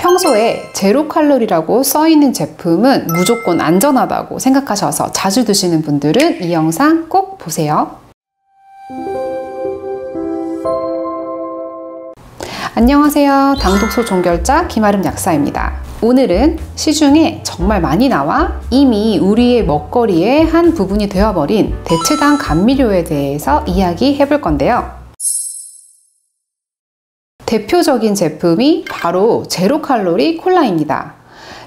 평소에 제로 칼로리라고 써있는 제품은 무조건 안전하다고 생각하셔서 자주 드시는 분들은 이 영상 꼭 보세요. 안녕하세요. 당독소 종결자 김아름 약사입니다. 오늘은 시중에 정말 많이 나와 이미 우리의 먹거리의 한 부분이 되어버린 대체당 감미료에 대해서 이야기해 볼 건데요. 대표적인 제품이 바로 제로칼로리 콜라입니다.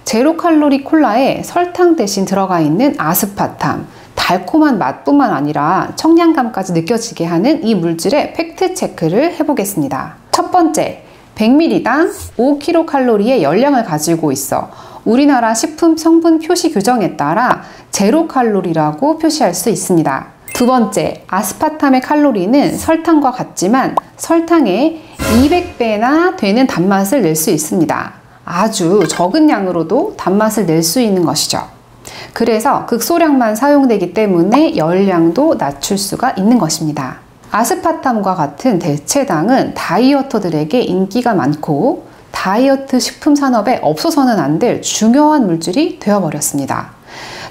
제로칼로리 콜라에 설탕 대신 들어가 있는 아스파탐, 달콤한 맛뿐만 아니라 청량감까지 느껴지게 하는 이 물질의 팩트 체크를 해보겠습니다. 첫 번째, 100ml당 5kcal의 열량을 가지고 있어 우리나라 식품 성분 표시 규정에 따라 제로칼로리라고 표시할 수 있습니다. 두 번째, 아스파탐의 칼로리는 설탕과 같지만 설탕의 200배나 되는 단맛을 낼 수 있습니다. 아주 적은 양으로도 단맛을 낼 수 있는 것이죠. 그래서 극소량만 사용되기 때문에 열량도 낮출 수가 있는 것입니다. 아스파탐과 같은 대체당은 다이어터들에게 인기가 많고 다이어트 식품 산업에 없어서는 안 될 중요한 물질이 되어버렸습니다.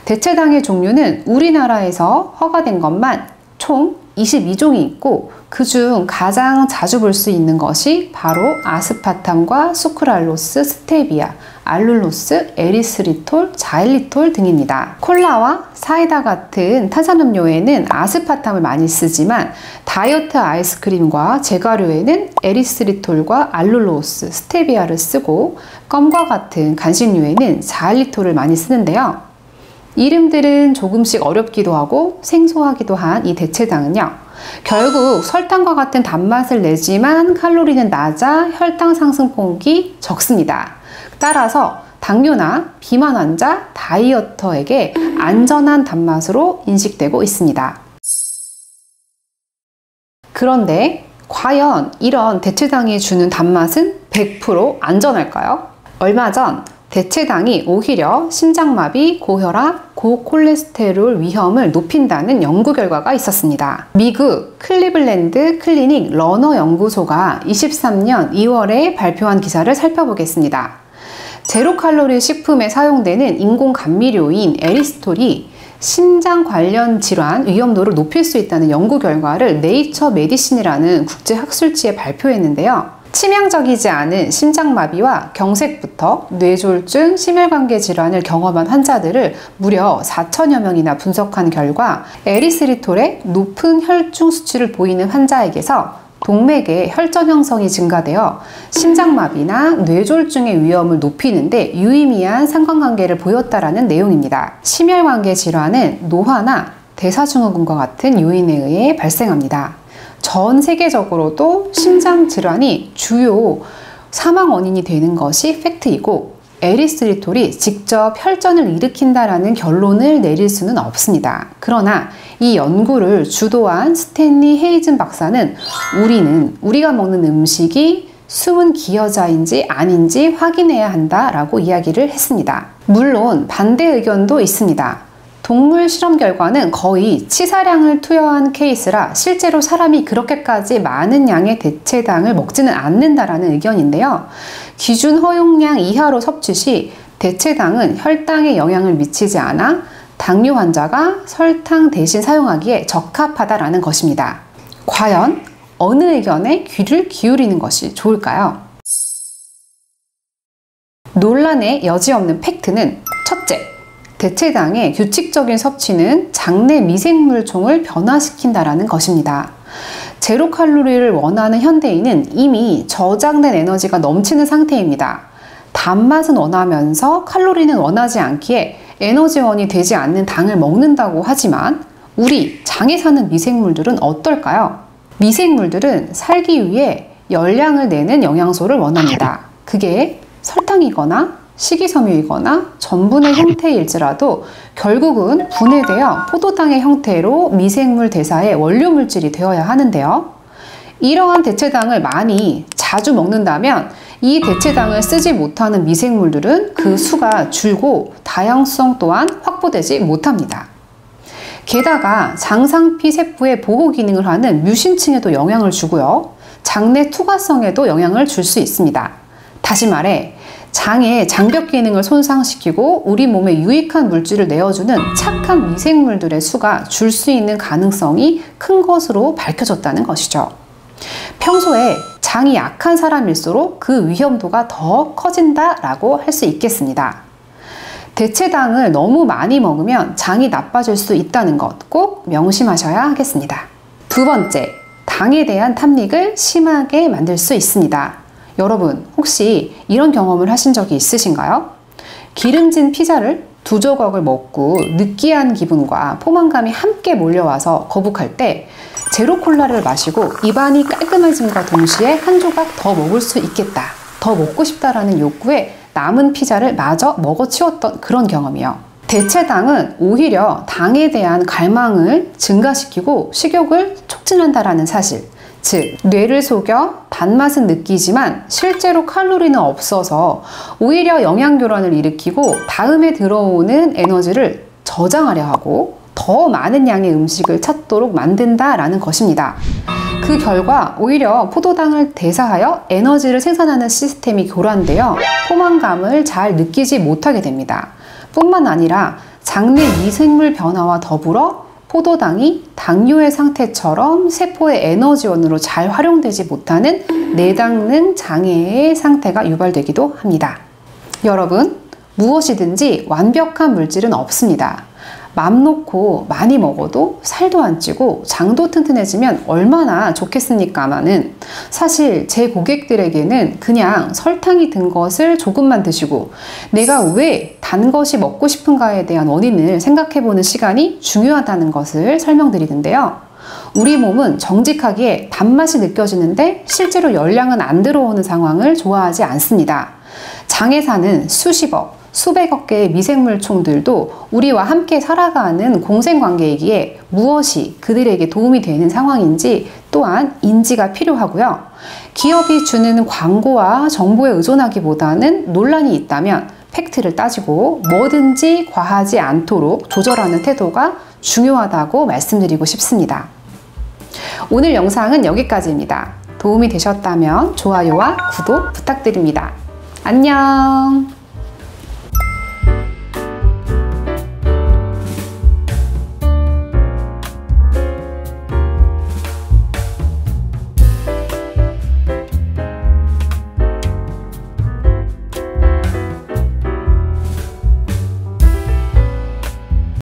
대체당의 종류는 우리나라에서 허가된 것만 총 22종이 있고 그중 가장 자주 볼 수 있는 것이 바로 아스파탐과 수크랄로스, 스테비아, 알룰로스, 에리스리톨, 자일리톨 등입니다. 콜라와 사이다 같은 탄산음료에는 아스파탐을 많이 쓰지만 다이어트 아이스크림과 제과류에는 에리스리톨과 알룰로스, 스테비아를 쓰고 껌과 같은 간식류에는 자일리톨을 많이 쓰는데요. 이름들은 조금씩 어렵기도 하고 생소하기도 한 이 대체당은요, 결국 설탕과 같은 단맛을 내지만 칼로리는 낮아 혈당 상승 폭이 적습니다. 따라서 당뇨나 비만 환자, 다이어터에게 안전한 단맛으로 인식되고 있습니다. 그런데 과연 이런 대체당이 주는 단맛은 100% 안전할까요? 얼마 전 대체당이 오히려 심장마비, 고혈압, 고콜레스테롤 위험을 높인다는 연구 결과가 있었습니다. 미국 클리블랜드 클리닉 러너 연구소가 23년 2월에 발표한 기사를 살펴보겠습니다. 제로칼로리 식품에 사용되는 인공 감미료인 에리스톨이 심장 관련 질환 위험도를 높일 수 있다는 연구 결과를 네이처 메디신이라는 국제 학술지에 발표했는데요. 치명적이지 않은 심장마비와 경색부터 뇌졸중, 심혈관계 질환을 경험한 환자들을 무려 4천여 명이나 분석한 결과 에리스리톨의 높은 혈중 수치를 보이는 환자에게서 동맥의 혈전 형성이 증가되어 심장마비나 뇌졸중의 위험을 높이는데 유의미한 상관관계를 보였다라는 내용입니다. 심혈관계 질환은 노화나 대사증후군과 같은 요인에 의해 발생합니다. 전 세계적으로도 심장 질환이 주요 사망 원인이 되는 것이 팩트이고 에리스리톨이 직접 혈전을 일으킨다라는 결론을 내릴 수는 없습니다. 그러나 이 연구를 주도한 스탠리 헤이즌 박사는 우리가 먹는 음식이 숨은 기여자인지 아닌지 확인해야 한다라고 이야기를 했습니다. 물론 반대 의견도 있습니다. 동물 실험 결과는 거의 치사량을 투여한 케이스라 실제로 사람이 그렇게까지 많은 양의 대체당을 먹지는 않는다라는 의견인데요. 기준 허용량 이하로 섭취 시 대체당은 혈당에 영향을 미치지 않아 당뇨 환자가 설탕 대신 사용하기에 적합하다라는 것입니다. 과연 어느 의견에 귀를 기울이는 것이 좋을까요? 논란의 여지 없는 팩트는 첫째, 대체당의 규칙적인 섭취는 장내 미생물종을 변화시킨다라는 것입니다. 제로칼로리를 원하는 현대인은 이미 저장된 에너지가 넘치는 상태입니다. 단맛은 원하면서 칼로리는 원하지 않기에 에너지원이 되지 않는 당을 먹는다고 하지만 우리 장에 사는 미생물들은 어떨까요? 미생물들은 살기 위해 열량을 내는 영양소를 원합니다. 그게 설탕이거나 식이섬유이거나 전분의 형태일지라도 결국은 분해되어 포도당의 형태로 미생물 대사의 원료 물질이 되어야 하는데요. 이러한 대체당을 자주 먹는다면 이 대체당을 쓰지 못하는 미생물들은 그 수가 줄고 다양성 또한 확보되지 못합니다. 게다가 장상피 세포의 보호 기능을 하는 뮤신층에도 영향을 주고요. 장내 투과성에도 영향을 줄 수 있습니다. 다시 말해 장의 장벽 기능을 손상시키고 우리 몸에 유익한 물질을 내어주는 착한 미생물들의 수가 줄 수 있는 가능성이 큰 것으로 밝혀졌다는 것이죠. 평소에 장이 약한 사람일수록 그 위험도가 더 커진다라고 할 수 있겠습니다. 대체당을 너무 많이 먹으면 장이 나빠질 수 있다는 것 꼭 명심하셔야 하겠습니다. 두 번째, 당에 대한 탐닉을 심하게 만들 수 있습니다. 여러분, 혹시 이런 경험을 하신 적이 있으신가요? 기름진 피자를 2조각을 먹고 느끼한 기분과 포만감이 함께 몰려와서 거북할 때 제로콜라를 마시고 입안이 깔끔해짐과 동시에 한 조각 더 먹을 수 있겠다, 더 먹고 싶다라는 욕구에 남은 피자를 마저 먹어치웠던 그런 경험이요. 대체당은 오히려 당에 대한 갈망을 증가시키고 식욕을 촉진한다라는 사실, 즉 뇌를 속여 단맛은 느끼지만 실제로 칼로리는 없어서 오히려 영양교란을 일으키고 다음에 들어오는 에너지를 저장하려 하고 더 많은 양의 음식을 찾도록 만든다라는 것입니다. 그 결과 오히려 포도당을 대사하여 에너지를 생산하는 시스템이 교란되어 포만감을 잘 느끼지 못하게 됩니다. 뿐만 아니라 장내 미생물 변화와 더불어 포도당이 당뇨의 상태처럼 세포의 에너지원으로 잘 활용되지 못하는 내당능 장애의 상태가 유발되기도 합니다. 여러분, 무엇이든지 완벽한 물질은 없습니다. 맘 놓고 많이 먹어도 살도 안 찌고 장도 튼튼해지면 얼마나 좋겠습니까마는 사실 제 고객들에게는 그냥 설탕이 든 것을 조금만 드시고 내가 왜 단 것이 먹고 싶은가에 대한 원인을 생각해보는 시간이 중요하다는 것을 설명드리는데요. 우리 몸은 정직하기에 단맛이 느껴지는데 실제로 열량은 안 들어오는 상황을 좋아하지 않습니다. 장에 사는 수십억, 수백억 개의 미생물총들도 우리와 함께 살아가는 공생관계이기에 무엇이 그들에게 도움이 되는 상황인지 또한 인지가 필요하고요. 기업이 주는 광고와 정보에 의존하기보다는 논란이 있다면 팩트를 따지고 뭐든지 과하지 않도록 조절하는 태도가 중요하다고 말씀드리고 싶습니다. 오늘 영상은 여기까지입니다. 도움이 되셨다면 좋아요와 구독 부탁드립니다. 안녕!